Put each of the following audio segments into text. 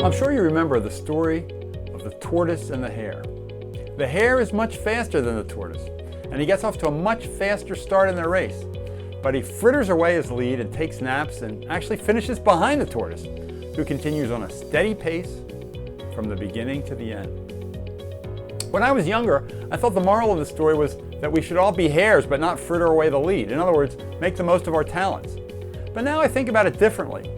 I'm sure you remember the story of the tortoise and the hare. The hare is much faster than the tortoise, and he gets off to a much faster start in their race. But he fritters away his lead and takes naps and actually finishes behind the tortoise, who continues on a steady pace from the beginning to the end. When I was younger, I thought the moral of the story was that we should all be hares but not fritter away the lead. In other words, make the most of our talents. But now I think about it differently.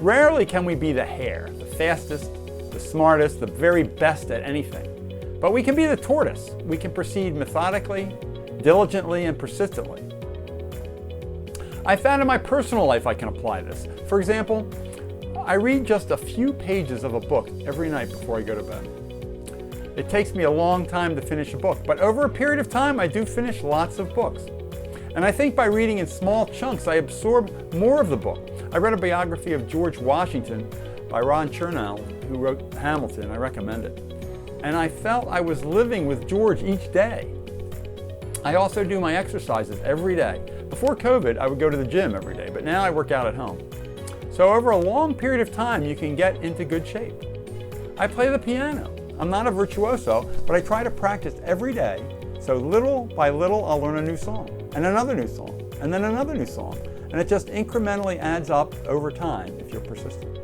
Rarely can we be the hare, the fastest, the smartest, the very best at anything. But we can be the tortoise. We can proceed methodically, diligently, and persistently. I found in my personal life I can apply this. For example, I read just a few pages of a book every night before I go to bed. It takes me a long time to finish a book, but over a period of time I do finish lots of books. And I think by reading in small chunks I absorb more of the book. I read a biography of George Washington by Ron Chernow, who wrote Hamilton. I recommend it. And I felt I was living with George each day. I also do my exercises every day. Before COVID, I would go to the gym every day, but now I work out at home. So over a long period of time, you can get into good shape. I play the piano. I'm not a virtuoso, but I try to practice every day, so little by little I'll learn a new song, and another new song, and then another new song, and it just incrementally adds up over time if you're persistent.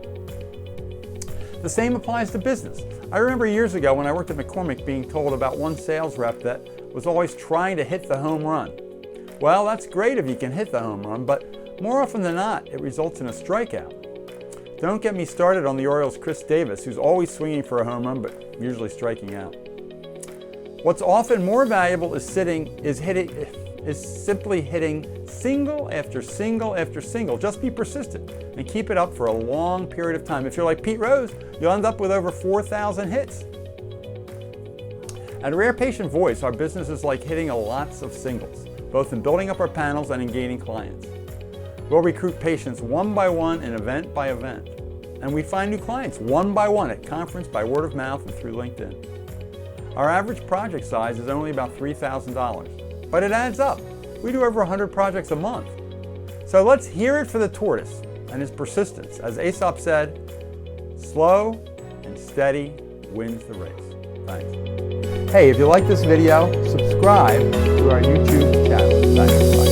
The same applies to business. I remember years ago when I worked at McCormick being told about one sales rep that was always trying to hit the home run. Well, that's great if you can hit the home run, but more often than not, it results in a strikeout. Don't get me started on the Orioles' Chris Davis, who's always swinging for a home run, but usually striking out. What's often more valuable is simply hitting single after single after single. Just be persistent and keep it up for a long period of time. If you're like Pete Rose, you'll end up with over 4,000 hits. At Rare Patient Voice, our business is like hitting lots of singles, both in building up our panels and in gaining clients. We'll recruit patients one by one and event by event. And we find new clients one by one at conference, by word of mouth, and through LinkedIn. Our average project size is only about $3,000, but it adds up. We do over 100 projects a month. So let's hear it for the tortoise and his persistence. As Aesop said, slow and steady wins the race. Thanks. Hey, if you like this video, subscribe to our YouTube channel. Thanks. Bye.